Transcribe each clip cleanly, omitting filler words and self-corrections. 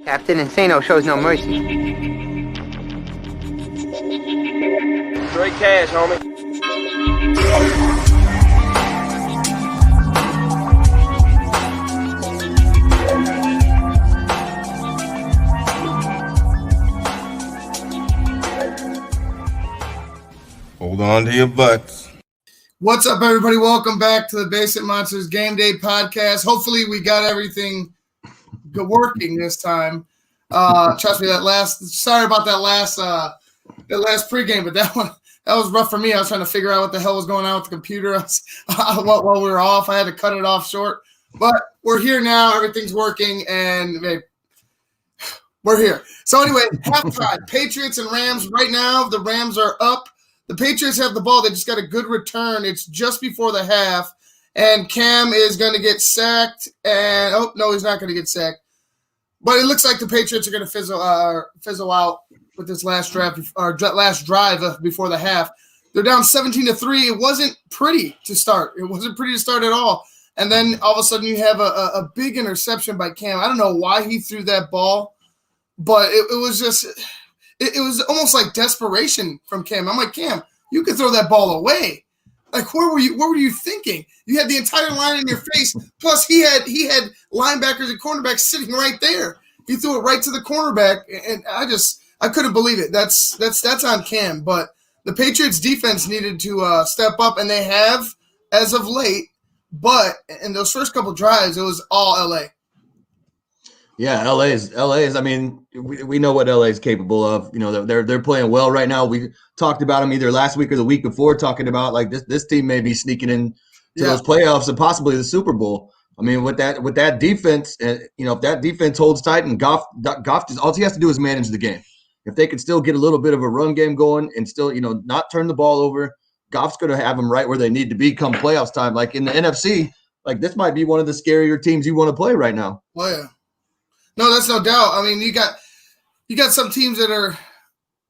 Captain Insano shows no mercy. Straight cash, homie. Hold on to your butts. What's up, everybody? Welcome back to the Basic Monsters Game Day podcast. Hopefully, we got everything working this time. Trust me, sorry about that last pregame, but that was rough for me. I was trying to figure out what the hell was going on with the computer while we were off. I had to cut it off short, but we're here now. Everything's working, and we're here. So anyway, halftime, Patriots and Rams. Right now, the Rams are up. The Patriots have the ball. They just got a good return. It's just before the half, and Cam is going to get sacked. And oh no, he's not going to get sacked. But it looks like the Patriots are going to fizzle out with this last drive before the half. They're down 17-3. It wasn't pretty to start. It wasn't pretty to start at all. And then all of a sudden you have a big interception by Cam. I don't know why he threw that ball, but it was just – it was almost like desperation from Cam. I'm like, Cam, you could throw that ball away. Like, what were you thinking? You had the entire line in your face. Plus, he had linebackers and cornerbacks sitting right there. He threw it right to the cornerback, and I couldn't believe it. That's on Cam. But the Patriots defense needed to step up, and they have as of late. But in those first couple drives, it was all LA. Yeah, LA is. I mean, we know what LA is capable of. You know, they're playing well right now. We talked about them either last week or the week before, talking about like this team may be sneaking in to those playoffs and possibly the Super Bowl. I mean, with that defense, if that defense holds tight and Goff all he has to do is manage the game. If they can still get a little bit of a run game going and still not turn the ball over, Goff's going to have them right where they need to be come playoffs time. Like in the NFC, like this might be one of the scarier teams you want to play right now. Oh yeah. No, that's no doubt. I mean, you got some teams that are,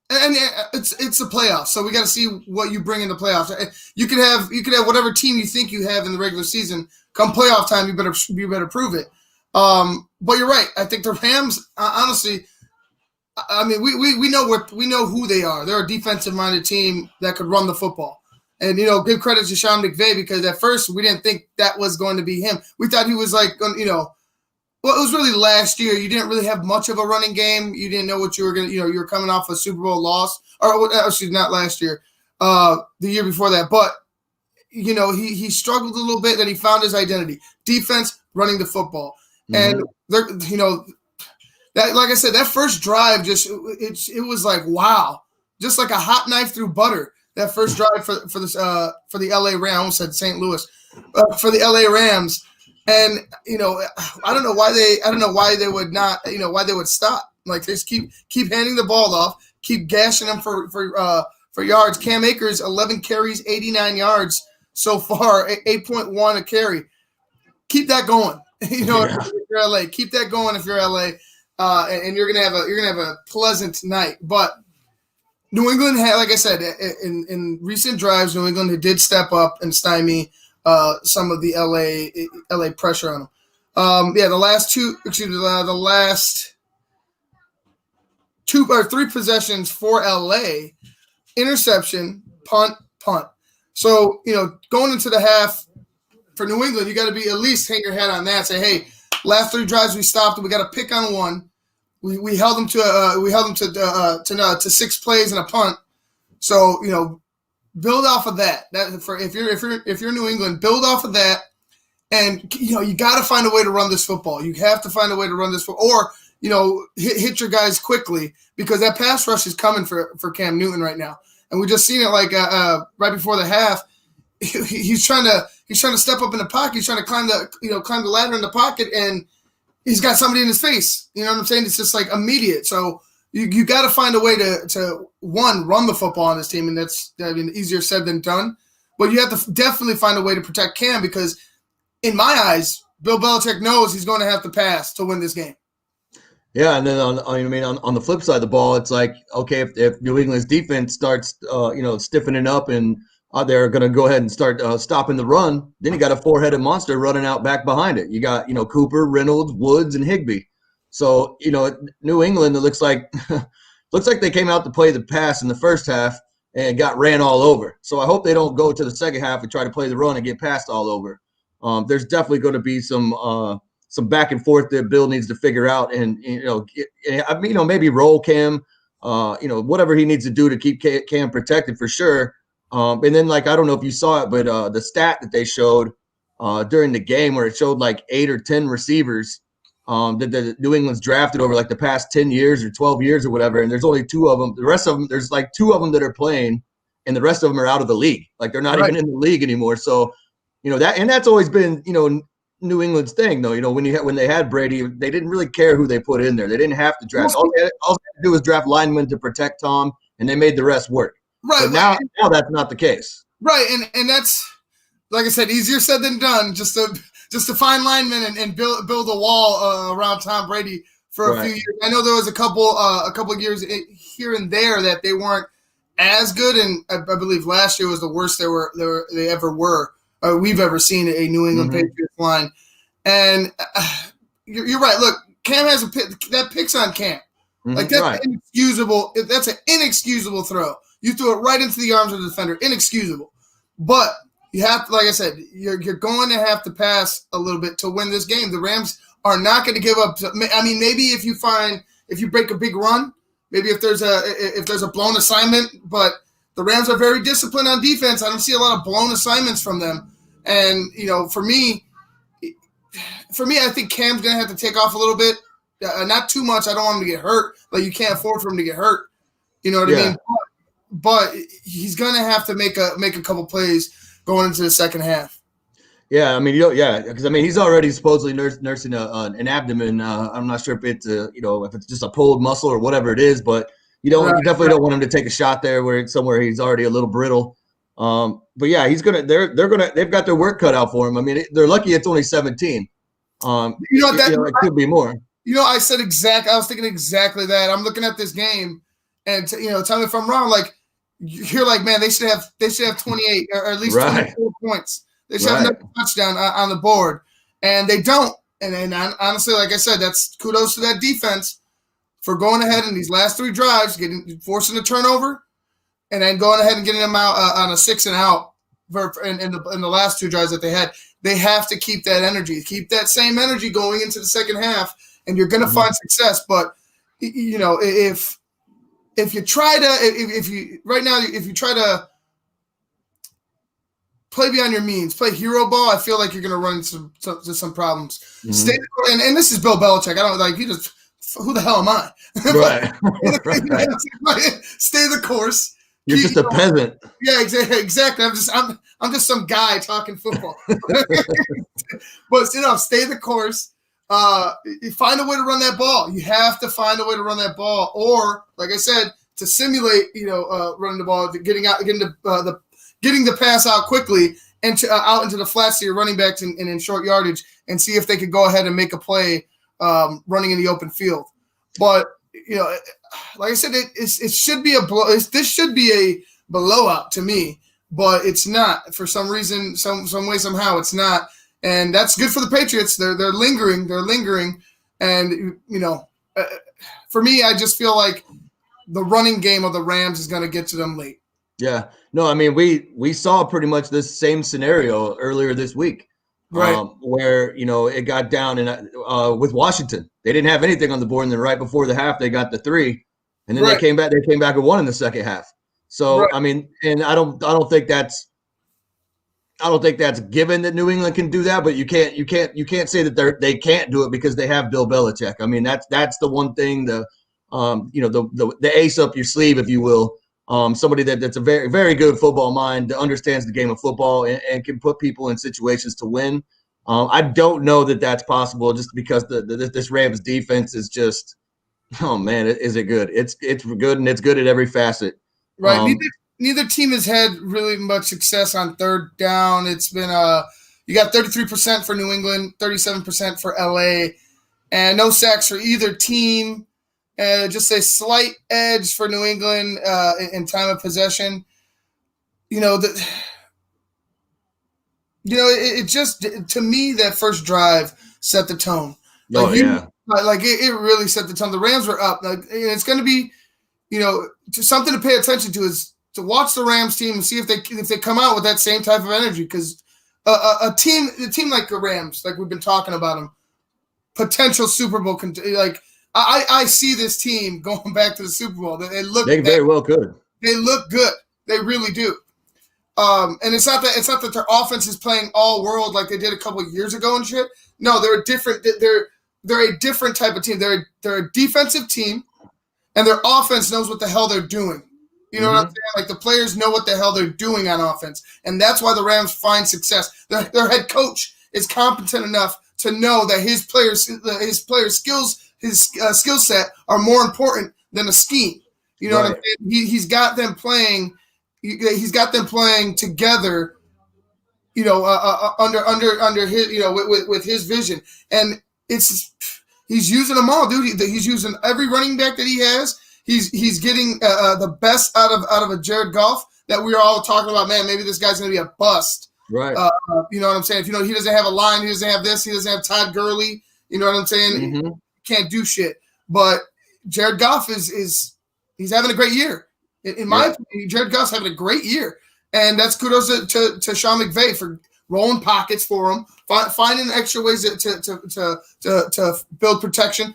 and it's the playoffs, so we got to see what you bring in the playoffs. You could have whatever team you think you have in the regular season. Come playoff time, you better prove it. But you're right. I think the Rams, honestly, I mean, we know who they are. They're a defensive minded team that could run the football. And give credit to Sean McVay because at first we didn't think that was going to be him. We thought he was like Well, it was really last year. You didn't really have much of a running game. You didn't know what you were going to, you were coming off a Super Bowl loss. Or actually, not last year, the year before that. But, he struggled a little bit, and he found his identity. Defense, running the football. Mm-hmm. And, that, like I said, that first drive it was like, wow. Just like a hot knife through butter. That first drive for the LA Rams, I almost said St. Louis, for the LA Rams. And I don't know why they would not, why they would stop. Like they just keep handing the ball off, keep gashing them for yards. Cam Akers, 11 carries, 89 yards so far, 8.1 a carry. Keep that going. If you're LA, keep that going. If you're LA, and you're gonna have a pleasant night. But New England had, like I said, in recent drives, New England did step up and stymie some of the LA pressure on them. The last two or three possessions for LA, interception, punt. So, going into the half for New England, you got to be at least hang your head on that. Say, hey, last three drives we stopped and we got to pick on one. We held them to 6 plays and a punt. So, build off of that. If you're New England, build off of that, and you got to find a way to run this football. You have to find a way to run this football, or hit your guys quickly because that pass rush is coming for Cam Newton right now, and we just seen it like right before the half. He's trying to step up in the pocket. He's trying to climb the ladder in the pocket, and he's got somebody in his face. You know what I'm saying? It's just like immediate. So. You got to find a way to run the football on this team, and that's easier said than done. But you have to definitely find a way to protect Cam because, in my eyes, Bill Belichick knows he's going to have to pass to win this game. Yeah, and then on the flip side of the ball, it's like, okay, if New England's defense starts stiffening up and they're going to go ahead and start stopping the run, then you got a four-headed monster running out back behind it. You got Cooper, Reynolds, Woods, and Higbee. So, New England, it looks like they came out to play the pass in the first half and got ran all over. So I hope they don't go to the second half and try to play the run and get passed all over. There's definitely going to be some back and forth that Bill needs to figure out, and maybe roll Cam, whatever he needs to do to keep Cam protected for sure. And then, I don't know if you saw it, but the stat that they showed during the game where it showed 8 or 10 receivers that the New England's drafted over the past 10 years or 12 years or whatever, and there's only 2 of them. The rest of them, there's 2 of them that are playing, and the rest of them are out of the league. They're not even in the league anymore. So, that's always been, New England's thing, though. When they had Brady, they didn't really care who they put in there. They didn't have to draft. All they had to do was draft linemen to protect Tom, and they made the rest work. Right. But now that's not the case. Right, and that's, like I said, easier said than done. Just to find linemen and build a wall around Tom Brady for a few years. I know there was a couple of years here and there that they weren't as good, and I believe last year was the worst they ever were. We've ever seen a New England Patriots line. And you're right. Look, Cam has that pick's on Cam. That's inexcusable. That's an inexcusable throw. You threw it right into the arms of the defender. Inexcusable. But you have to, like I said, you're going to have to pass a little bit to win this game. The Rams are not going to give up. I mean, maybe if you break a big run, maybe if there's a blown assignment, but the Rams are very disciplined on defense. I don't see a lot of blown assignments from them. And, for me, I think Cam's going to have to take off a little bit. Not too much. I don't want him to get hurt. You can't afford for him to get hurt. You know what I mean? But he's going to have to make a couple plays going into the second half. Yeah, I mean, because he's already supposedly nursing an abdomen. I'm not sure if it's if it's just a pulled muscle or whatever it is, but you definitely don't want him to take a shot there where it's somewhere he's already a little brittle. But yeah, they've got their work cut out for him. I mean, they're lucky it's only 17. It could be more. I was thinking exactly that. I'm looking at this game, and tell me if I'm wrong. You're man, they should have 28 or at least 24 points. They should have another touchdown on the board, and they don't. And honestly, like I said, that's kudos to that defense for going ahead in these last 3 drives, forcing a turnover, and then going ahead and getting them out on a 6 and out in the last 2 drives that they had. They have to keep that energy, keep that same energy going into the second half, and you're going to find success. But if you try to play beyond your means, play hero ball, I feel like you're going to run into some problems. Mm-hmm. And this is Bill Belichick. I don't who the hell am I? Right. Stay the course. You're just a peasant. Yeah, exactly. I'm just some guy talking football. But stay the course. You find a way to run that ball. You have to find a way to run that ball, or like I said, to simulate, running the ball, getting the pass out quickly and out into the flats to your running backs and in short yardage, and see if they could go ahead and make a play running in the open field. But like I said, it should be this should be a blowout to me, but it's not. For some reason, some way, somehow, it's not. And that's good for the Patriots. They're lingering. And, for me, I just feel like the running game of the Rams is going to get to them late. Yeah. No, I mean, we saw pretty much this same scenario earlier this week. Right. Where, it got down with Washington. They didn't have anything on the board, and then right before the half, they got the 3. And then they came back and won in the second half. So, I mean, and I don't think that's given that New England can do that, but you can't say that they can't do it because they have Bill Belichick. I mean, that's the one thing, the ace up your sleeve, if you will. Somebody that's a very, very good football mind, that understands the game of football and can put people in situations to win. I don't know that that's possible just because this Rams defense is just, oh man, is it good? It's good, and it's good at every facet. Right. Neither team has had really much success on third down. It's been you got 33% for New England, 37% for LA, and no sacks for either team. Just a slight edge for New England in time of possession. It just, to me, that first drive set the tone. Like it really set the tone. The Rams were up. Like, and it's going to be, something to pay attention to is to watch the Rams team and see if they come out with that same type of energy. Because a team like the Rams, like we've been talking about them, potential Super Bowl. I see this team going back to the Super Bowl. They very well could. They look good. They really do. And it's not that their offense is playing all world like they did a couple of years ago and shit. No, they're a different type of team. They're a defensive team, and their offense knows what the hell they're doing. You know what I'm saying? Like the players know what the hell they're doing on offense, and that's why the Rams find success. Their head coach is competent enough to know that his players' skills, his skill set are more important than a scheme. You know what I'm saying? He's got them playing. He's got them playing together. Under his, with his vision, and he's using them all, dude. He's using every running back that he has. He's getting the best out of a Jared Goff that we were all talking about. Man, maybe this guy's going to be a bust. Right. You know what I'm saying? If he doesn't have a line, he doesn't have this, he doesn't have Todd Gurley. You know what I'm saying? Can't do shit. But Jared Goff he's having a great year. In my opinion, Jared Goff's having a great year. And that's kudos to Sean McVay for rolling pockets for him, finding extra ways to build protection.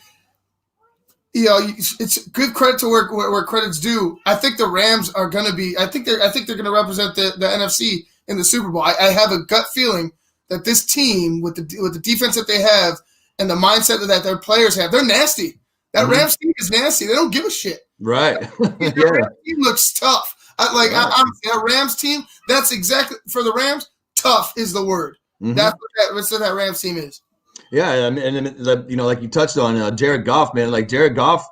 It's good credit to where credit's due. I think the Rams are going to be. I think they're going to represent the NFC in the Super Bowl. I have a gut feeling that this team, with the defense that they have and the mindset that their players have, they're nasty. That Rams team is nasty. They don't give a shit. Right. The Rams team looks tough. A Rams team, that's exactly for the Rams. Tough is the word. That's what that Rams team is. Yeah, and like you touched on Jared Goff, man. Like Jared Goff,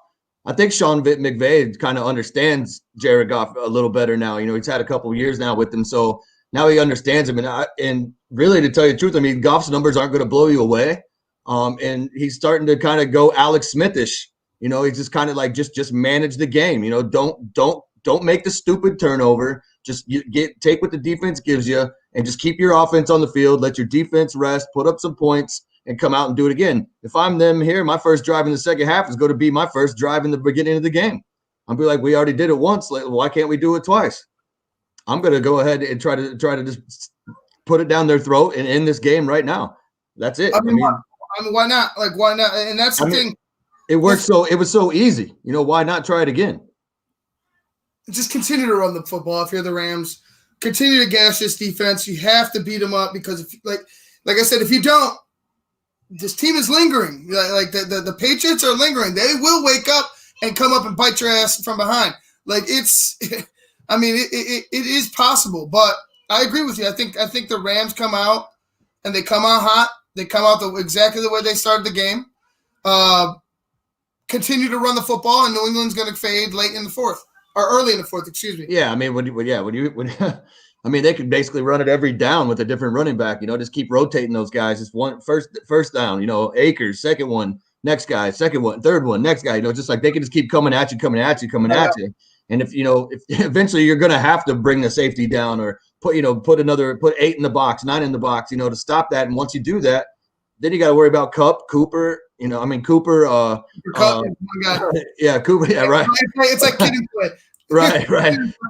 I think Sean McVay kind of understands Jared Goff a little better now. He's had a couple of years now with him, so now he understands him. And really, to tell you the truth, I mean, Goff's numbers aren't going to blow you away. And he's starting to kind of go Alex Smithish. He's just kind of like just manage the game. Don't make the stupid turnover. Just take what the defense gives you and just keep your offense on the field. Let your defense rest, put up some points, and come out and do it again. If I'm them here, my first drive in the second half is going to be my first drive in the beginning of the game. I'll be like, we already did it once. Like, why can't we do it twice? I'm going to go ahead and try to just put it down their throat and end this game right now. That's it. I mean, why not? Like, why not? And that's the thing. It worked it was so easy. Why not try it again? Just continue to run the football if you're the Rams. Continue to gash this defense. You have to beat them up because, like I said, if you don't, this team is lingering. Like the Patriots are lingering. They will wake up and come up and bite your ass from behind. Like it is possible. But I agree with you. I think the Rams come out and they come out hot. They come out exactly the way they started the game. Continue to run the football, and New England's going to fade late in the fourth. Or early in the fourth, excuse me. Yeah, I mean, when they could basically run it every down with a different running back. Just keep rotating those guys. It's first down. Akers, second one, next guy, second one, third one, next guy. Just like they can just keep coming at you. And if eventually you're gonna have to bring the safety down or put 8 in the box, 9 in the box, to stop that. And once you do that, then you got to worry about Cooper. Cooper. Yeah, Cooper. Yeah, right. It's like kid and play. Right.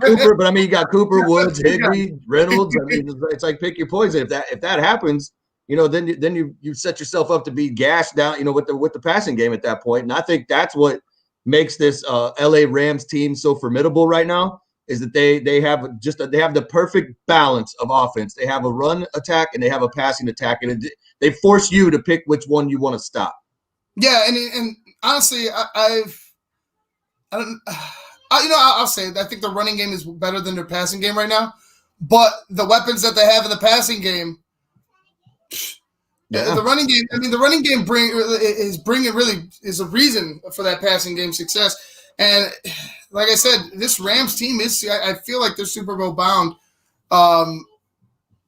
Cooper, but you got Cooper, Woods, Higbee, Reynolds. It's like pick your poison. If that happens, then you set yourself up to be gashed down. With the passing game at that point. And I think that's what makes this LA Rams team so formidable right now. Is that they have the perfect balance of offense. They have a run attack and they have a passing attack, and they force you to pick which one you want to stop. Yeah, and honestly, I'll say it. I think the running game is better than their passing game right now. But the weapons that they have in the passing game, the running game. The running game is a reason for that passing game success. And like I said, this Rams team is. I feel like they're Super Bowl bound.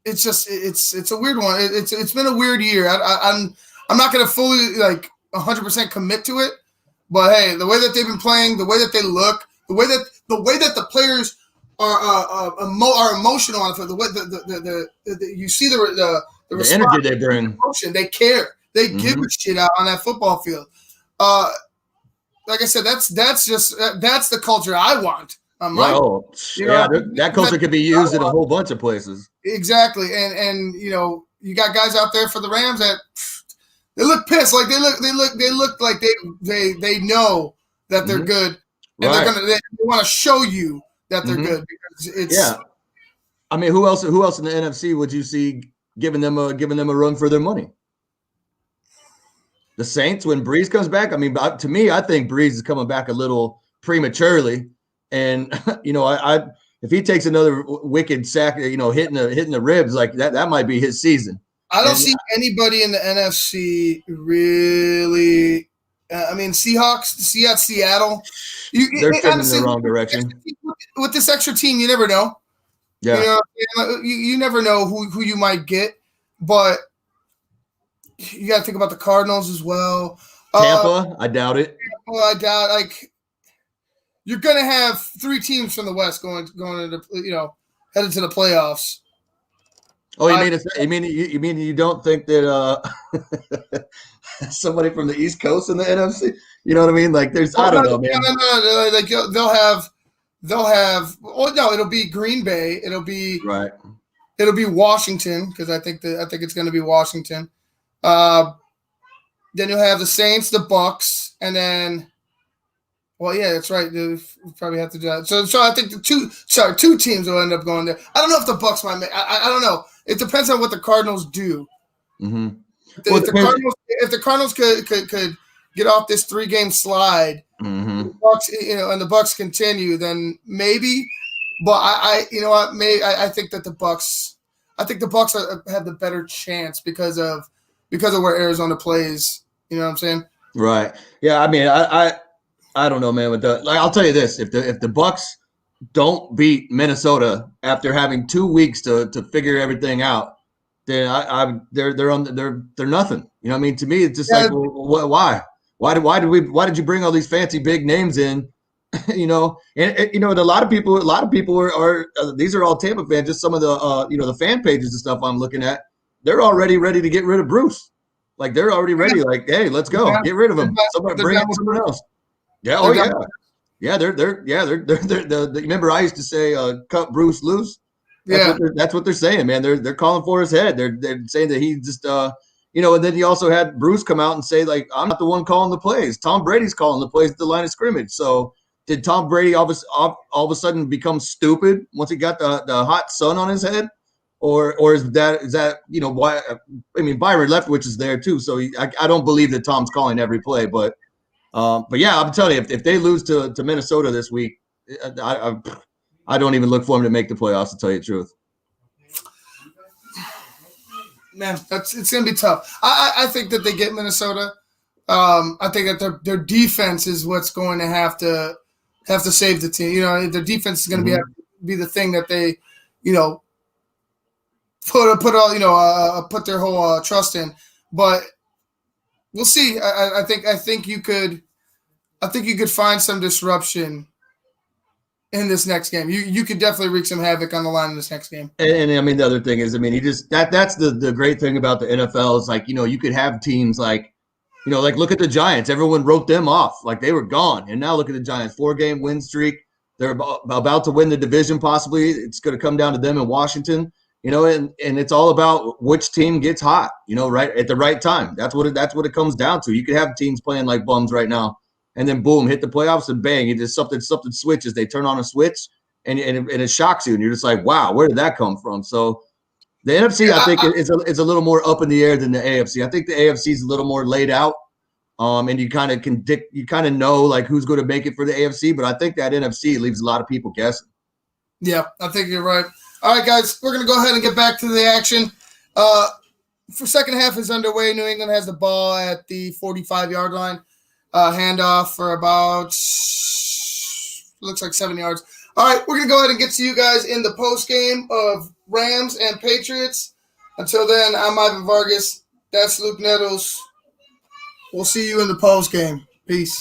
It's just it's a weird one. It's been a weird year. I'm not going to fully 100% commit to it, but hey, the way that they've been playing, the way that they look, the way that the players are emotional on it, the way you see the energy they bring, emotion, they care, they give a shit out on that football field. like I said, that's the culture I want. That culture could be used in a whole bunch of places. Exactly, and you got guys out there for the Rams that they look pissed, like they look like they know that they're good, and they want to show you that they're good because it's I mean, who else in the NFC would you see giving them a run for their money? The Saints when Breeze comes back. I mean, to me, I think Breeze is coming back a little prematurely, and if he takes another wicked sack, hitting the ribs like that might be his season. I don't see anybody in the NFC really. I mean, Seahawks, Seattle. They're trending in the wrong direction. With this extra team, you never know. Yeah, you never know who you might get, but you got to think about the Cardinals as well. Tampa, I doubt it. Well, I doubt you're going to have 3 teams from the West going into headed to the playoffs. Oh, you mean you don't think that somebody from the East Coast in the NFC? You know what I mean? Like there's I don't know, man. No. Like they'll have. Oh no, it'll be Green Bay. It'll be Washington because I think it's going to be Washington. Then you'll have the Saints, the Bucks, and then. Well, yeah, that's right. We'll probably have to do that. So I think two teams will end up going there. I don't know if the Bucks might make. I don't know. It depends on what the Cardinals do. Mm-hmm. If the Cardinals could get off this 3-game slide, mm-hmm. the Bucks, and the Bucks continue, then maybe. But I think that the Bucks. I think the Bucks have the better chance because of where Arizona plays. You know what I'm saying? Right. Yeah. I mean, I don't know, man. I'll tell you this: if the Bucks don't beat Minnesota after having 2 weeks to figure everything out, then they're nothing. You know what I mean? To me, it's just why did you bring all these fancy big names in? And a lot of people are these are all Tampa fans. Just some of the the fan pages and stuff I'm looking at, they're already ready to get rid of Bruce. Like they're already ready. Like, hey, let's go, get rid of him. Somebody bring in someone else. Yeah. Oh yeah. Yeah. They're remember I used to say, cut Bruce loose. That's what they're saying, man. They're calling for his head. They're saying that he just, and then you also had Bruce come out and say, like, I'm not the one calling the plays. Tom Brady's calling the plays at the line of scrimmage. So did Tom Brady all of a sudden become stupid once he got the hot sun on his head? Or is that why? I mean, Byron Leftwich is there too. So I don't believe that Tom's calling every play, but yeah, I'm telling you, if they lose to Minnesota this week, I don't even look for them to make the playoffs, to tell you the truth. Man, it's going to be tough. I think that they get Minnesota. I think that their defense is what's going to have to save the team. Their defense is going to be the thing that they, put their whole trust in. But we'll see. I think you could find some disruption in this next game. You could definitely wreak some havoc on the line in this next game. And I mean, the other thing is, I mean, that's the great thing about the NFL is like, you could have teams like, like look at the Giants. Everyone wrote them off like they were gone. And now look at the Giants, 4-game win streak. They're about to win the division possibly. It's going to come down to them in Washington, and it's all about which team gets hot, right at the right time. That's what it comes down to. You could have teams playing like bums right now. And then boom, hit the playoffs and bang, it just something switches. They turn on a switch and it shocks you, and you're just like, wow, where did that come from? So the NFC, I think, is a little more up in the air than the AFC. I think the AFC is a little more laid out, and you kind of know like who's going to make it for the AFC. But I think that NFC leaves a lot of people guessing. Yeah, I think you're right. All right, guys, we're going to go ahead and get back to the action. For second half is underway. New England has the ball at the 45-yard line. Handoff for about, looks like 7 yards. All right, we're going to go ahead and get to you guys in the post game of Rams and Patriots. Until then, I'm Ivan Vargas. That's Luke Nettles. We'll see you in the post game. Peace.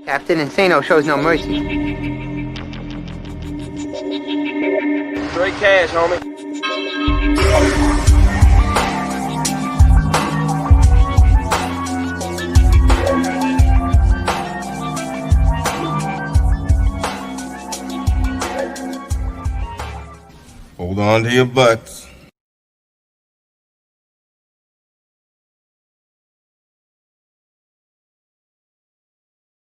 Captain Insano shows no mercy. Straight cash, homie. Hold on to your butts.